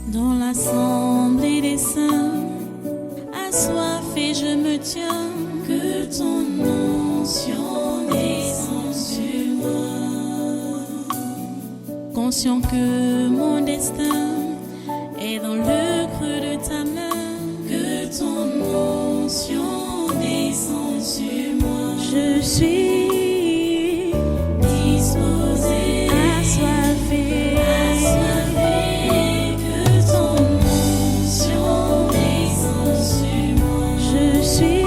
Dans l'assemblée des saints, assoiffé je me tiens, que ton onction descende sur moi. Conscient que mon destin est dans le creux de ta main, que ton onction descende sur moi. Je suis disposé, assoiffé, que ton onction descende sur moi. Je suis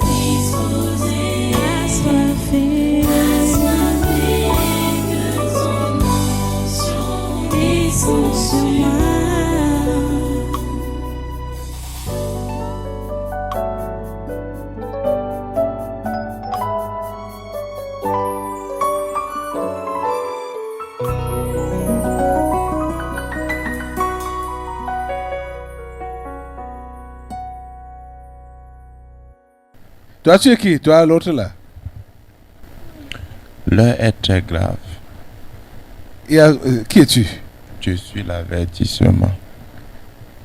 disposé, assoiffé, que ton onction descende sur moi. Toi, tu es qui? Toi, l'autre là? L'heure est très grave. Qui es-tu? Je suis l'avertissement.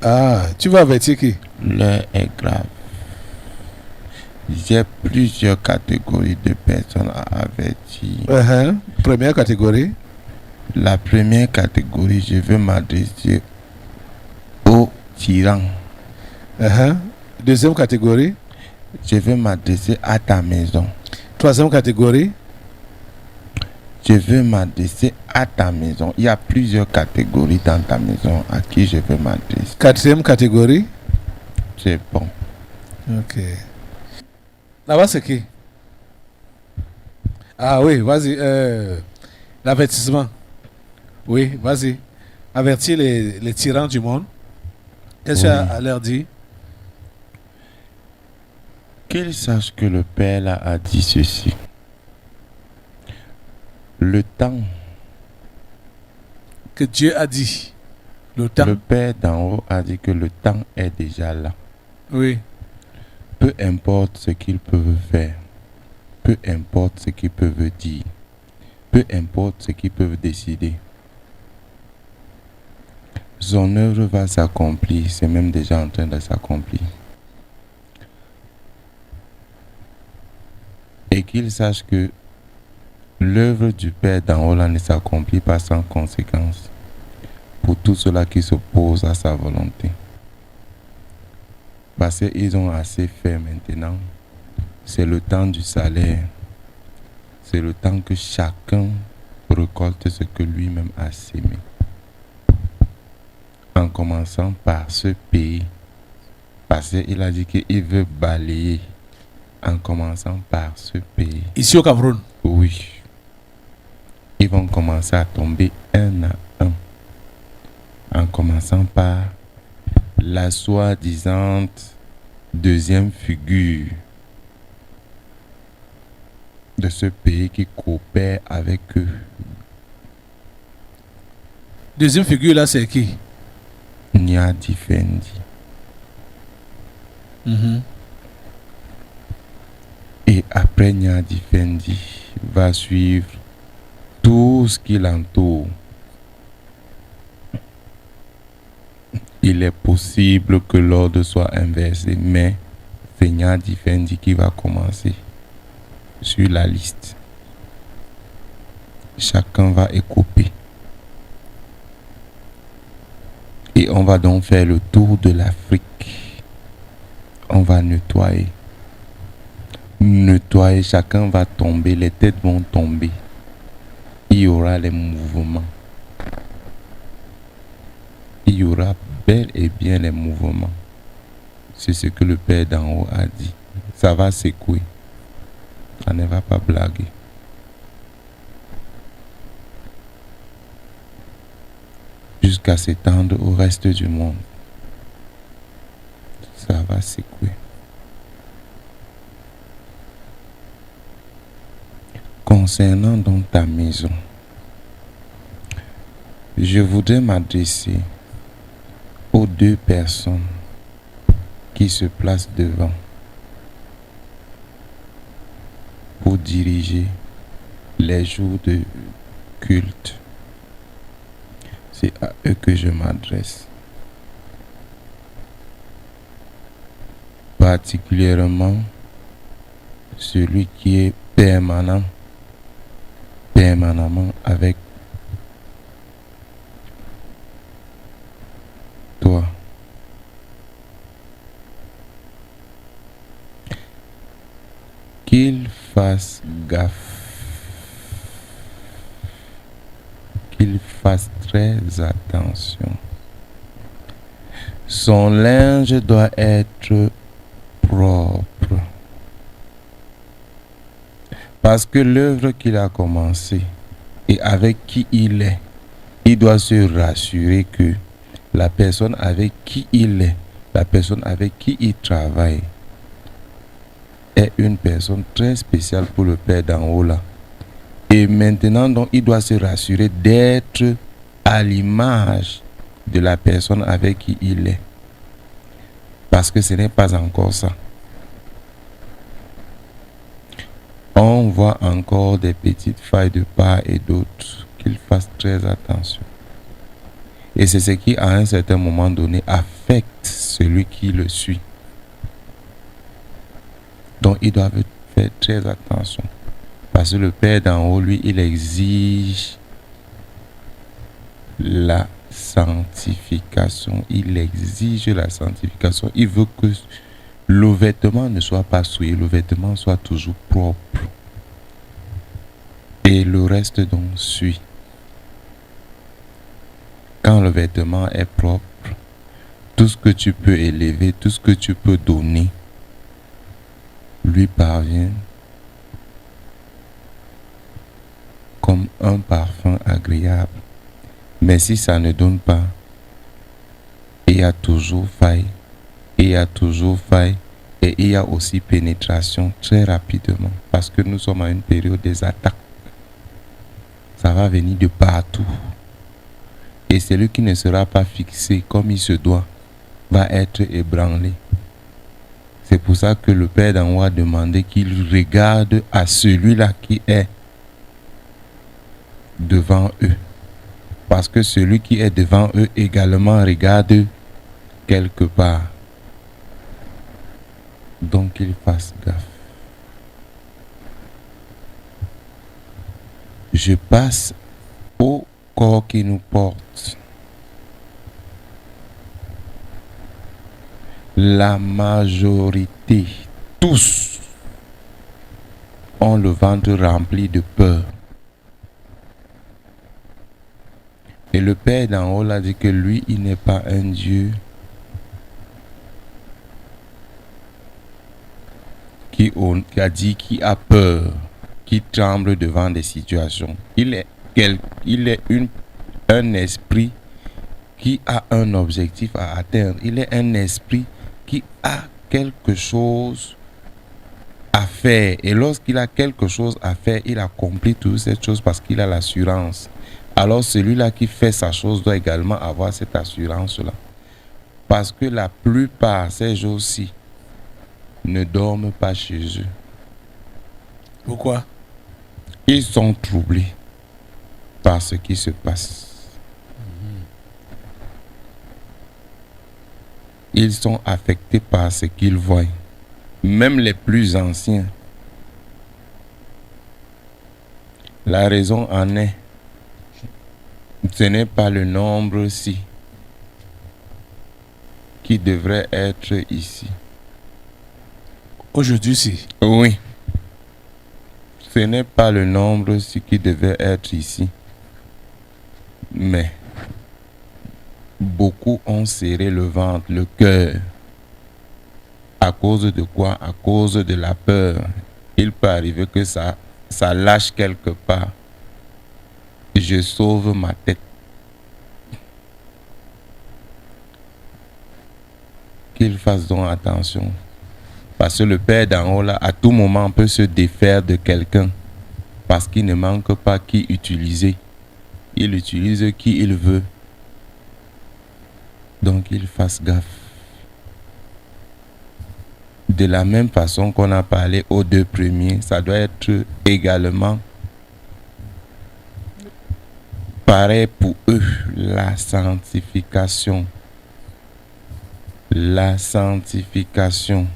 Ah, tu vas avertir qui? L'heure est grave. J'ai plusieurs catégories de personnes à avertir. Première catégorie. La première catégorie, je veux m'adresser aux tyrans. Deuxième catégorie. Je veux m'adresser à ta maison. Troisième catégorie. Je veux m'adresser à ta maison. Il y a plusieurs catégories dans ta maison à qui je veux m'adresser. Quatrième catégorie. C'est bon. Ok. Là-bas, c'est qui? Ah oui, vas-y. L'avertissement. Oui, vas-y. Avertis les tyrans du monde. Qu'est-ce que tu as à leur dire? Qu'ils sachent que le Père là a dit ceci. Le temps. Que Dieu a dit. Le temps. Le Père d'en haut a dit que le temps est déjà là. Oui. Peu importe ce qu'ils peuvent faire. Peu importe ce qu'ils peuvent dire. Peu importe ce qu'ils peuvent décider. Son œuvre va s'accomplir. C'est même déjà en train de s'accomplir. Et qu'ils sachent que l'œuvre du Père d'en haut là ne s'accomplit pas sans conséquence pour tous ceux-là qui s'opposent à sa volonté. Parce qu'ils ont assez fait maintenant. C'est le temps du salaire. C'est le temps que chacun récolte ce que lui-même a sémé. En commençant par ce pays. Parce qu'il a dit qu'il veut balayer. En commençant par ce pays. Ici au Cameroun? Oui. Ils vont commencer à tomber un à un. En commençant par la soi-disant deuxième figure de ce pays qui coopère avec eux. Deuxième figure là, c'est qui? Nyadi Fendi. Et après Nyadi Fendi va suivre tout ce qui l'entoure. Il est possible que l'ordre soit inversé, mais c'est Nyadi Fendi qui va commencer sur la liste. Chacun va écouper. Et on va donc faire le tour de l'Afrique. On va nettoyer. Nettoyer, chacun va tomber, les têtes vont tomber. Il y aura les mouvements. Il y aura bel et bien les mouvements. C'est ce que le Père d'en haut a dit. Ça va secouer. Ça ne va pas blaguer. Jusqu'à s'étendre au reste du monde. Ça va secouer. Concernant donc ta maison, je voudrais m'adresser aux deux personnes qui se placent devant pour diriger les jours de culte. C'est à eux que je m'adresse. Particulièrement celui qui est permanemment avec toi. Qu'il fasse gaffe, qu'il fasse très attention. Son linge doit être propre. Parce que l'œuvre qu'il a commencée et avec qui il est, il doit se rassurer que la personne avec qui il est, la personne avec qui il travaille, est une personne très spéciale pour le Père d'en haut là. Et maintenant, donc, il doit se rassurer d'être à l'image de la personne avec qui il est. Parce que ce n'est pas encore ça. On voit encore des petites failles de part et d'autre, qu'il fasse très attention. Et c'est ce qui, à un certain moment donné, affecte celui qui le suit. Donc, il doit faire très attention. Parce que le Père d'en haut, lui, il exige la sanctification. Il exige la sanctification. Il veut que le vêtement ne soit pas souillé, le vêtement soit toujours propre. Et le reste donc suit. Quand le vêtement est propre, tout ce que tu peux élever, tout ce que tu peux donner, lui parvient comme un parfum agréable. Mais si ça ne donne pas, il y a toujours faille, il y a toujours faille, et il y a aussi pénétration très rapidement, parce que nous sommes à une période des attaques. Ça va venir de partout. Et celui qui ne sera pas fixé comme il se doit va être ébranlé. C'est pour ça que le Père d'en haut a demandé qu'il regarde à celui-là qui est devant eux. Parce que celui qui est devant eux également regarde quelque part. Donc qu'il fasse gaffe. Je passe au corps qui nous porte. La majorité, tous, ont le ventre rempli de peur. Et le Père d'en haut a dit que lui, il n'est pas un Dieu qui a peur, qui tremble devant des situations. Il est un esprit qui a un objectif à atteindre. Il est un esprit qui a quelque chose à faire. Et lorsqu'il a quelque chose à faire, il accomplit toutes ces choses parce qu'il a l'assurance. Alors celui-là qui fait sa chose doit également avoir cette assurance-là. Parce que la plupart, ces jours-ci, ne dorment pas chez eux. Pourquoi? Ils sont troublés par ce qui se passe. Ils sont affectés par ce qu'ils voient. Même les plus anciens. La raison en est, ce n'est pas le nombre-ci qui devrait être ici. Aujourd'hui-ci. Oui. Ce n'est pas le nombre-ci qui devait être ici. Mais beaucoup ont serré le ventre, le cœur. À cause de quoi? À cause de la peur. Il peut arriver que ça lâche quelque part. Je sauve ma tête. Qu'il fasse donc attention. Parce que le Père d'en haut, là, à tout moment, peut se défaire de quelqu'un. Parce qu'il ne manque pas qui utiliser. Il utilise qui il veut. Donc, il fasse gaffe. De la même façon qu'on a parlé aux deux premiers, ça doit être également préparait pour eux la sanctification. La sanctification.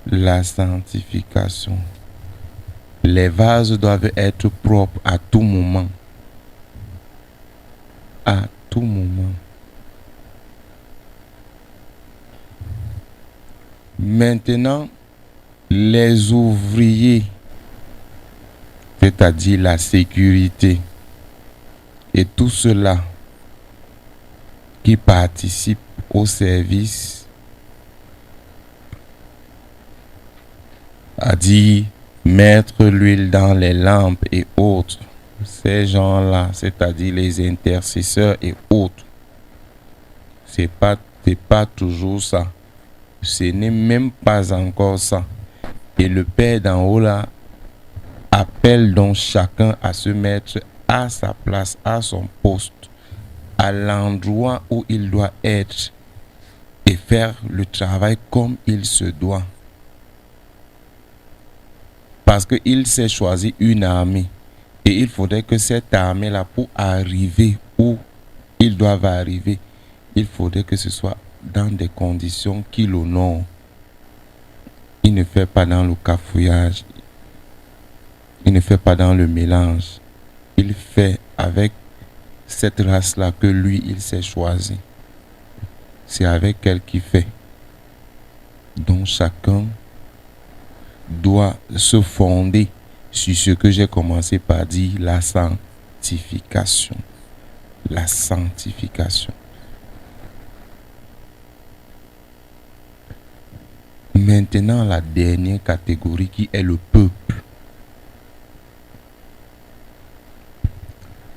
La sanctification. Les vases doivent être propres à tout moment. À tout moment. Maintenant, les ouvriers, c'est-à-dire la sécurité, et tout cela qui participent au service, à dire mettre l'huile dans les lampes et autres, ces gens-là, c'est-à-dire les intercesseurs et autres, c'est pas toujours ça. Ce n'est même pas encore ça. Et le Père d'en haut là appelle donc chacun à se mettre à sa place, à son poste, à l'endroit où il doit être et faire le travail comme il se doit. Parce qu'il s'est choisi une armée et il faudrait que cette armée-là, pour arriver où ils doivent arriver, il faudrait que ce soit dans des conditions qui l'honorent. Il ne fait pas dans le cafouillage. Il ne fait pas dans le mélange. Il fait avec cette race-là que lui, il s'est choisi. C'est avec elle qu'il fait. Donc chacun doit se fonder sur ce que j'ai commencé par dire, la sanctification. La sanctification. Maintenant, la dernière catégorie qui est le peuple.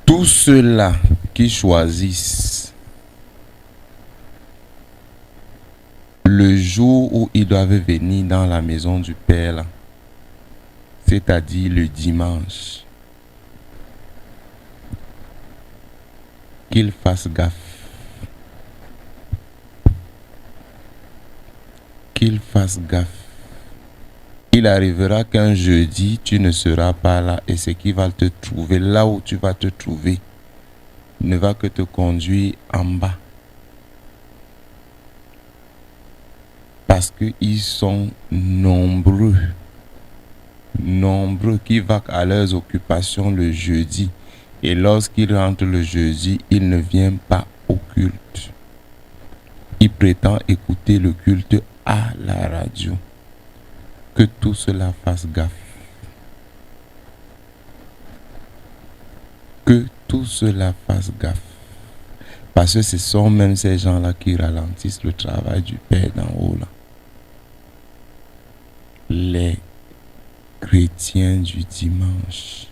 Tous ceux-là qui choisissent le jour où ils doivent venir dans la maison du Père, là, c'est-à-dire le dimanche, qu'ils fassent gaffe. Qu'il fasse gaffe. Il arrivera qu'un jeudi, tu ne seras pas là et ce qui va te trouver, là où tu vas te trouver, ne va que te conduire en bas. Parce qu'ils sont nombreux qui vaquent à leurs occupations le jeudi. Et lorsqu'ils rentrent le jeudi, ils ne viennent pas au culte. Ils prétendent écouter le culte à la radio. Que tout cela fasse gaffe. Que tout cela fasse gaffe. Parce que ce sont même ces gens-là qui ralentissent le travail du Père d'en haut là. Les chrétiens du dimanche.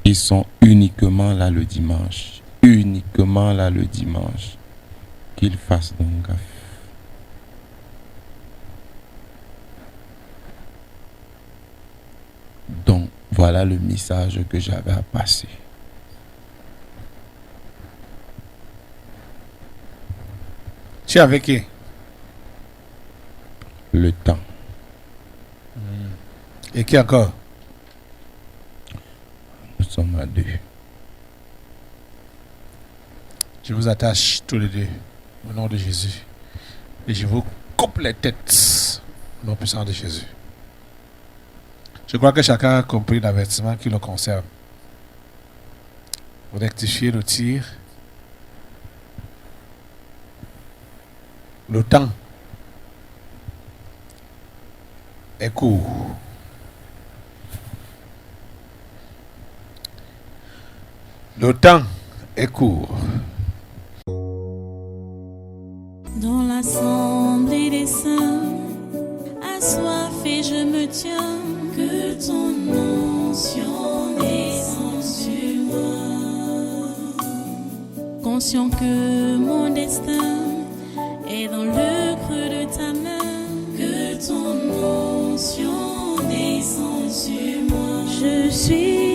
Ils sont uniquement là le dimanche. Uniquement là le dimanche. Qu'ils fassent donc gaffe. Donc, voilà le message que j'avais à passer. Tu es avec qui? Le temps. Et qui encore? Nous sommes à 2. Je vous attache tous les deux au nom de Jésus. Et je vous coupe les têtes au nom puissant de Jésus. Je crois que chacun a compris l'avertissement qui le concerne. Vous rectifiez le tir. Le temps est court. Le temps est court. Dans l'assemblée des saints, assoiffé je me tiens, que ton onction descende sur moi. Conscient que mon destin est dans le creux de ta main, que ton onction descende sur moi. Je suis